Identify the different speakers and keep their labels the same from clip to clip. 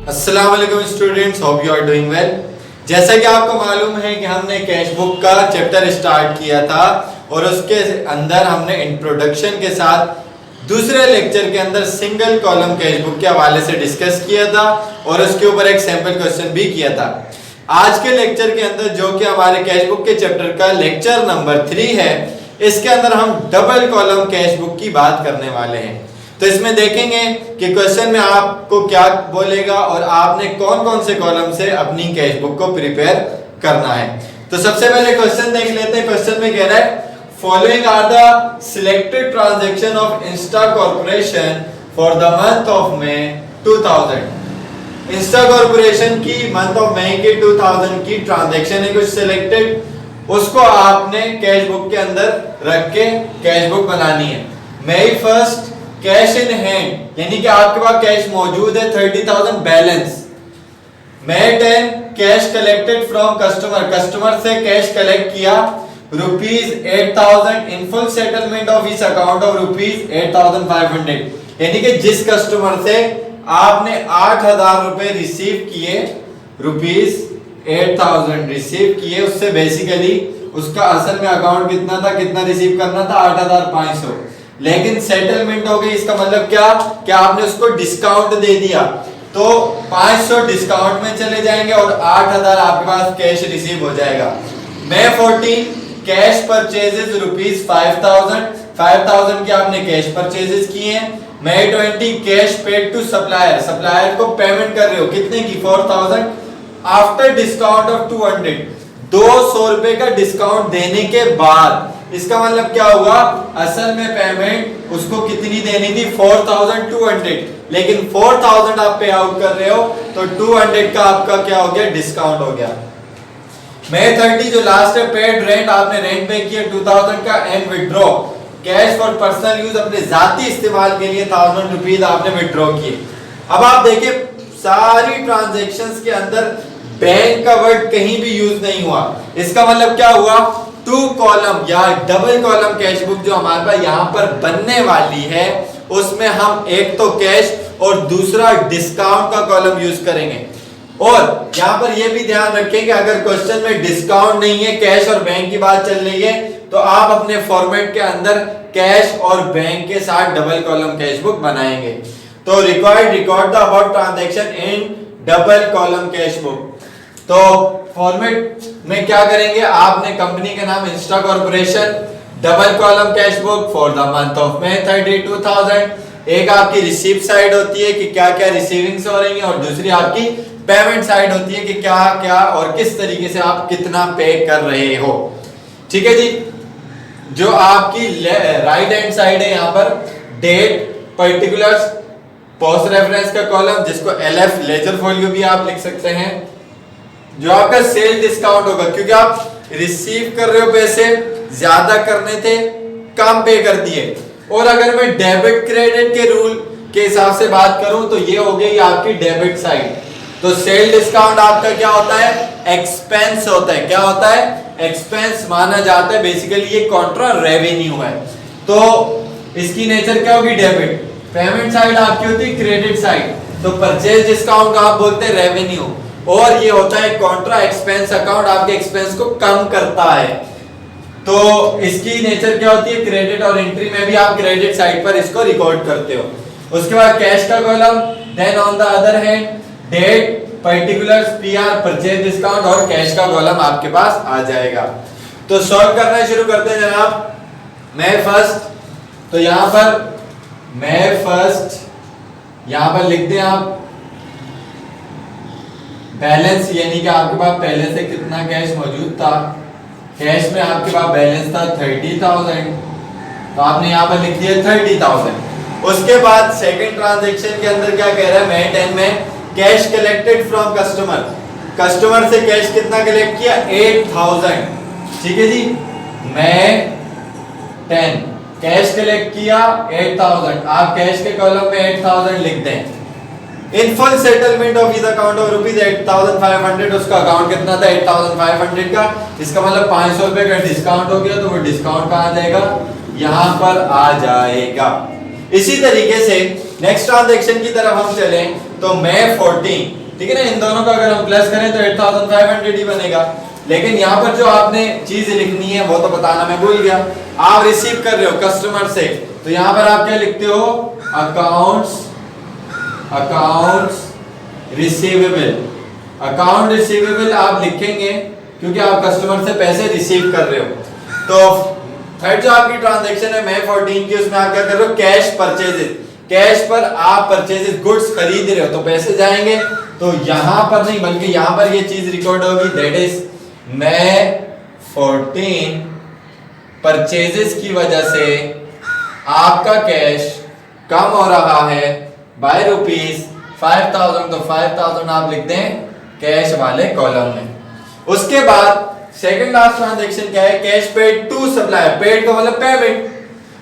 Speaker 1: अस्सलाम वालेकुम students, hope you are doing well. जैसा कि आपको मालूम है कि हमने कैश बुक का चैप्टर स्टार्ट किया था और उसके अंदर हमने इंट्रोडक्शन के साथ दूसरे लेक्चर के अंदर सिंगल कॉलम कैश बुक के हवाले से डिस्कस किया था और उसके ऊपर एक सैंपल क्वेश्चन भी किया था। आज के लेक्चर के अंदर जो कि हमारे कैश बुक के चैप्टर का लेक्चर नंबर 3 है, इसके अंदर हम डबल कॉलम कैश बुक की बात करने वाले हैं। तो इसमें देखेंगे कि क्वेश्चन में आपको क्या बोलेगा और आपने कौन कौन से कॉलम से अपनी कैश बुक को प्रिपेयर करना है। तो सबसे पहले क्वेश्चन देख लेते हैं। क्वेश्चन में कह रहा है following are the selected transaction of Insta Corporation for the month of May 2000। Insta Corporation की मंथ ऑफ मई के 2000 की ट्रांजैक्शन है कुछ सिलेक्टेड, उसको आपने कैश बुक के अंदर रख के कैश बुक बनानी है। मई 1 कैश इन हैंड यानी कि आपके पास कैश मौजूद है 30,000 balance. May 10 cash collected from customer, customer से कैश कलेक्ट किया ₹8,000 in full settlement of his account of ₹8,500। यानी कि जिस कस्टमर से आपने 8,000 रुपए रिसीव किए, ₹8,000 रिसीव किए, उससे बेसिकली उसका असल में अकाउंट कितना था, कितना रिसीव करना था 8,500, लेकिन सेटलमेंट हो गई। इसका मतलब क्या आपने उसको डिस्काउंट दे दिया, तो 500 डिस्काउंट में चले जाएंगे और 8,000 आपके पास कैश रिसीव हो जाएगा। मई 14 कैश परचेजेस ₹5,000 की आपने कैश परचेजेस किए हैं। May 20 cash paid to supplier, supplier को पेमेंट कर रहे हो कितने की 4,000 आफ्टर डिस्काउंट ऑफ 200 रुपए का डिस्काउंट देने के बाद। इसका मतलब क्या हुआ, असल में पेमेंट उसको कितनी देनी थी 4,200, लेकिन 4,000 आप पे आउट कर रहे हो तो 200 का आपका क्या हो गया, डिस्काउंट हो गया। मई 30 जो लास्ट है पेड रेंट, आपने रेंट पे किया 2,000 का and withdraw cash for personal use, अपने जाती इस्तेमाल के लिए 1,000 रुपीज आपने विड्रॉ किए। अब आप देखिए सारी ट्रांजैक्शंस के अंदर बैंक का वर्ड कहीं भी यूज नहीं हुआ। इसका मतलब क्या हुआ, 2 कॉलम या डबल कॉलम कैश बुक जो हमारे पास यहाँ पर बनने वाली है, उसमें हम एक तो कैश और दूसरा डिस्काउंट का कॉलम यूज करेंगे। और यहाँ पर यह भी ध्यान रखें कि अगर क्वेश्चन में डिस्काउंट नहीं है, कैश और बैंक की बात चल रही है, तो आप अपने फॉर्मेट के अंदर कैश और बैंक के साथ डबल कॉलम कैश बुक बनाएंगे। तो record the about transaction in double column cash book. तो फॉर्मेट में क्या करेंगे, आपने कंपनी का नाम Insta Corporation, double column cash book for the month of May 30 2000। एक आपकी रिसीव साइड होती है कि क्या क्या रिसीविंग्स हो रही है और दूसरी आपकी पेमेंट साइड होती है कि क्या क्या और किस तरीके से आप कितना पे कर रहे हो। ठीक है जी। जो आपकी राइट हैंड साइड है, यहाँ पर डेट, पर्टिकुलर्स, पोस्ट रेफरेंस का कॉलम जिसको LF लेजर फॉलियो भी आप लिख सकते हैं। जो आपका सेल डिस्काउंट होगा, क्योंकि आप रिसीव कर रहे हो पैसे ज्यादा करने थे, कम पे कर दिए। और अगर मैं डेबिट क्रेडिट के रूल के हिसाब से बात करूं तो ये हो गई आपकी डेबिट साइड। तो सेल डिस्काउंट आपका क्या होता है, एक्सपेंस होता है। क्या होता है, एक्सपेंस माना जाता है। बेसिकली ये कॉन्ट्रा रेवेन्यू है, तो इसकी नेचर क्या होगी, डेबिट। पेमेंट साइड आपकी होती है क्रेडिट साइड, तो परचेज डिस्काउंट का आप बोलते हैं रेवेन्यू, और ये होता है कॉन्ट्रा एक्सपेंस अकाउंट, आपके एक्सपेंस को कम करता है। तो इसकी नेचर क्या होती है, क्रेडिट, और एंट्री में भी आप क्रेडिट साइड पर इसको रिकॉर्ड करते हो। उसके बाद कैश का column, then on the other hand date, particulars, PR, purchase discount और कैश का कॉलम आपके पास आ जाएगा। तो सॉल्व करना शुरू करते हैं जनाब। मई 1 तो यहां पर मई 1 यहां पर लिख दें आप बैलेंस, यानी कि आपके पास पहले से कितना कैश मौजूद था। कैश में आपके पास बैलेंस था 30,000, तो आपने यहाँ पर लिख दिया 30,000। उसके बाद सेकंड ट्रांजैक्शन के अंदर क्या कह रहा है, मई 10 में cash collected from customer, customer से कैश कितना कलेक्ट किया 8,000। ठीक है जी। मई 10 कैश कलेक्ट किया 8,000, आप कैश के कॉलम में 8,000 लिख दें। इन full settlement of his account of ₹8,500, उसका अकाउंट कितना था 8,500 का। इसका मतलब 500 रुपए का डिस्काउंट हो गया, तो वो डिस्काउंट कहाँ आ जाएगा, यहाँ पर आ जाएगा। इसी तरीके से नेक्स्ट ट्रांजैक्शन की तरफ हम चलें तो मई 14, ठीक है ना, इन दोनों का अगर हम प्लस करें तो 8500 ही बनेगा। लेकिन यहाँ पर जो आपने चीज लिखनी है वो तो बताना मैं भूल गया। आप रिसीव कर रहे हो कस्टमर से, तो यहाँ पर आप क्या लिखते हो, अकाउंट्स रिसीवेबल। अकाउंट रिसीवेबल आप लिखेंगे क्योंकि आप कस्टमर से पैसे रिसीव कर रहे हो। तो थर्ड जो आपकी ट्रांजैक्शन है मई 14 की, उसमें आप क्या कर रहे हो, कैश परचेजेस। कैश पर आप परचेजेस गुड्स खरीद रहे हो तो पैसे जाएंगे, तो यहां पर नहीं बल्कि यहां पर ये चीज रिकॉर्ड होगी, दैट इज मई 14 परचेजेस की वजह से आपका कैश कम हो रहा है बाय ₹5000, तो 5000 आप लिख दें कैश वाले कॉलम में। उसके बाद सेकंड लास्ट ट्रांजैक्शन क्या है, cash paid to supplier. Paid का मतलब पेमेंट,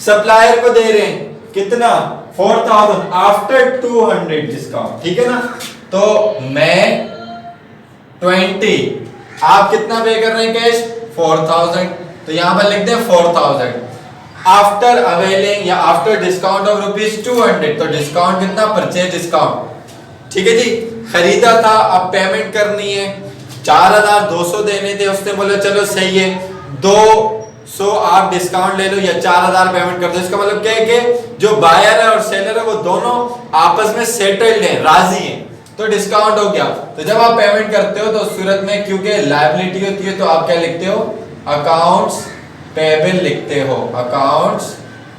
Speaker 1: सप्लायर को दे रहे हैं कितना, 4000 आफ्टर 200 डिस्काउंट, ठीक है ना। तो मई 20 आप कितना पे कर रहे हैं कैश, 4000, तो यहां पर लिखते हैं 4000 आफ्टर अवेलिंग या आफ्टर डिस्काउंट ऑफ ₹200, तो डिस्काउंट कितना, परचेज डिस्काउंट, ठीक है जी। खरीदा था, अब पेमेंट करनी है, 4200 देने थे, उसने बोला चलो सही है 200 आप डिस्काउंट ले लो या 4000 पेमेंट कर दो। इसका मतलब क्या है कि जो बायर है और सेलर है वो दोनों आपस में सेटल्ड हैं, राजी हैं, तो डिस्काउंट हो गया। तो जब आप पेमेंट करते हो तो उस सूरत में क्योंकि लायबिलिटी होती है तो आप क्या लिखते हो, अकाउंट्स पेएबल लिखते हो, अकाउंट्स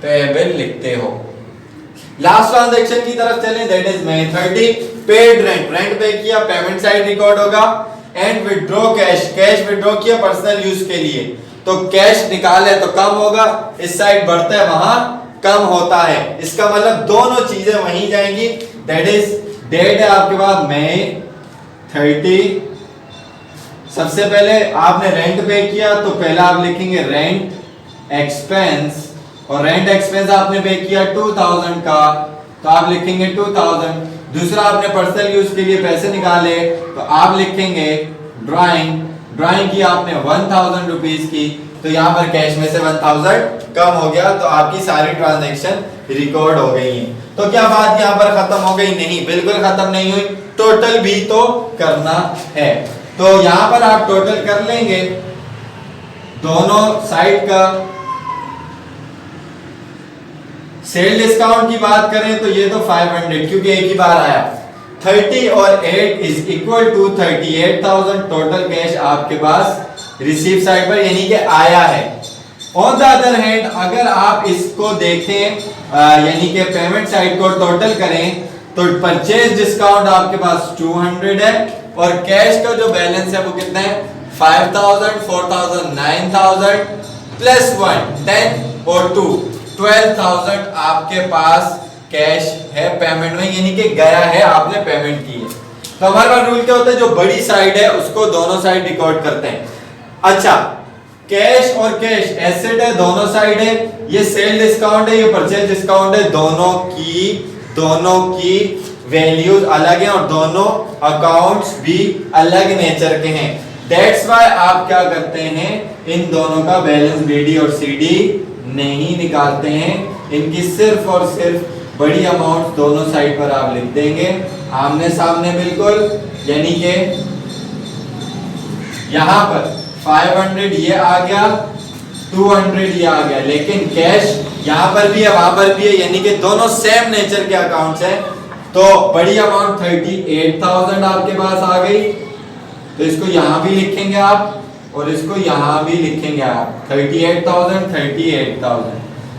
Speaker 1: पेएबल लिखते हो। लास्ट ट्रांजैक्शन की तरफ चलें, that is May 30 paid rent, rent pay किया, पेमेंट साइड रिकॉर्ड होगा। And withdraw cash, cash withdraw किया पर्सनल यूज के लिए, तो कैश निकाले तो कम होगा, इस साइड बढ़ता है वहां कम होता है। इसका मतलब दोनों चीजें वहीं जाएंगी, दैट इज डेट है आपके पास मई 30। सबसे पहले आपने रेंट पे किया तो पहला आप लिखेंगे रेंट एक्सपेंस, और रेंट एक्सपेंस आपने पे किया 2000 का, तो आप लिखेंगे 2000। दूसरा आपने पर्सनल यूज के लिए पैसे निकाले तो आप लिखेंगे ड्राइंग, ड्राइंग की आपने 1000 रुपीस की, तो यहाँ पर कैश में से 1000 कम हो गया, तो आपकी सारी ट्रांजैक्शन रिकॉर्ड हो गई है। तो क्या बात यहाँ पर खत्म हो गई, नहीं, बिल्कुल खत्म नहीं हुई, टोटल भी तो करना है। तो यहाँ पर आप टोटल कर लेंगे दोनों साइड का। सेल डिस्काउंट की बात करें तो ये तो 500 क्योंकि एक ही बार आया, 30 और 8 is equal to 38,000 total cash आपके पास रिसीव साइड पर यानी कि आया है। ऑन द अदर हैंड अगर आप इसको देखें यानी कि पेमेंट साइड को टोटल करें तो परचेज डिस्काउंट आपके पास 200 है और कैश का जो बैलेंस है वो कितना है, 5000, 4000, 9000 प्लस 1 10 और 2 12,000 आपके पास कैश है पेमेंट में, यानी कि गया है, आपने पेमेंट की है। तो हमारे पास रूल क्या होता है, जो बड़ी साइड है उसको दोनों साइड रिकॉर्ड करते हैं। अच्छा, कैश और कैश एसेट है, दोनों साइड है, ये सेल डिस्काउंट है, ये परचेज डिस्काउंट है, दोनों की वैल्यूज अलग हैं और दोनों अकाउंट्स भी अलग नेचर के हैं। दैट्स व्हाई आप क्या करते हैं, इन दोनों का बैलेंस बीडी और सीडी नहीं निकालते हैं, इनकी सिर्फ और सिर्फ बड़ी अमाउंट दोनों साइड पर आप लिख देंगे आमने सामने बिल्कुल, यानी कि यहां पर 500 ये आ गया, 200 ये आ गया, लेकिन कैश यहां पर भी है वहां पर भी है, यानी कि दोनों सेम नेचर के अकाउंट्स हैं। तो बड़ी अमाउंट 38,000 आपके पास आ गई, तो इसको यहां भी लिखेंगे आप और इसको यहां भी लिखेंगे आप, 38,000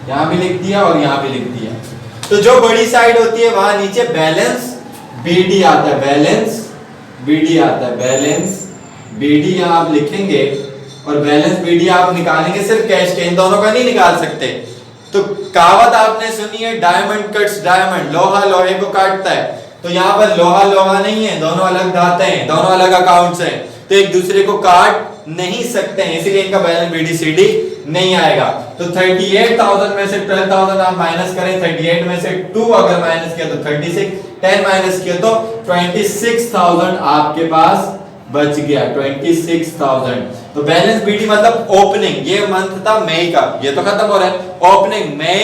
Speaker 1: यहां भी लिख दिया और यहां भी लिख दिया। तो जो बड़ी साइड होती है वहां नीचे बैलेंस बीडी आता है, बैलेंस बीडी आता है, बैलेंस बीडी यहां आप लिखेंगे और बैलेंस बीडी आप निकालेंगे सिर्फ कैश के, इन दोनों का नहीं निकाल सकते। तो कहावत आपने सुनी है, डायमंड कट्स डायमंड, लोहा लोहे को काटता है, तो यहाँ पर लोहा लोहा नहीं है, दोनों अलग धाते हैं, दोनों अलग अकाउंट्स हैं, तो एक दूसरे को काट नहीं सकते हैं, इसीलिए इनका बैलेंस बीडी सीडी नहीं आएगा। तो 38,000 में से 12,000 आप माइनस करें, 38 में से 2 अगर माइनस किया तो 36, 10 माइनस किया तो 26,000 आपके पास बच गया, 26,000। तो बैलेंस बीडी मतलब ओपनिंग, ये मंथ था मई का, ये तो खत्म हो रहा है, ओपनिंग मई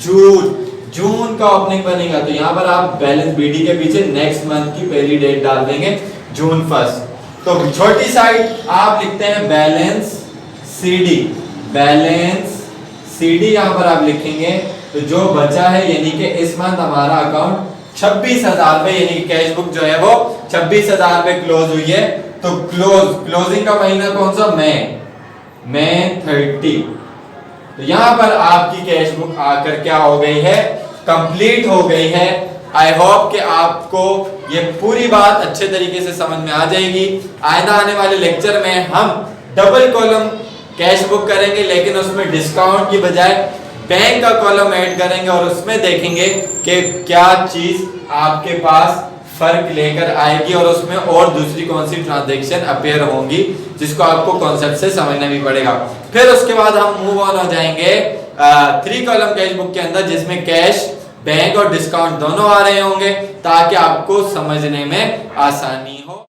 Speaker 1: जून जून का ओपनिंग बनेगा तो यहाँ पर आप बैलेंस बीडी के पीछे नेक्स्ट मंथ की पहली डेट डाल देंगे जून 1। तो छोटी साइड आप लिखते हैं बैलेंस सीडी, बैलेंस सीडी यहाँ पर आप लिखेंगे तो जो बचा है यानी कि इस मंथ हमारा अकाउंट 26,000 रुपए यानी कि कैश बुक जो है वो 26,000 रुपए क्लोज हुई है। तो क्लोजिंग का महीना कौन सा, मई 30। तो यहाँ पर आपकी कैश बुक आकर क्या हो गई है, कंप्लीट हो गई है। आई होप कि आपको ये पूरी बात अच्छे तरीके से समझ में आ जाएगी। आइंदा आने वाले लेक्चर में हम डबल कॉलम कैश बुक करेंगे, लेकिन उसमें डिस्काउंट की बजाय बैंक का कॉलम ऐड करेंगे और उसमें देखेंगे कि क्या चीज आपके पास फर्क लेकर आएगी और उसमें और दूसरी कौन सी ट्रांजैक्शन अपीयर होंगी जिसको आपको कॉन्सेप्ट से समझना भी पड़ेगा। फिर उसके बाद हम मूव ऑन हो जाएंगे 3 कॉलम कैश बुक के अंदर, जिसमें कैश, बैंक और डिस्काउंट दोनों आ रहे होंगे ताकि आपको समझने में आसानी हो।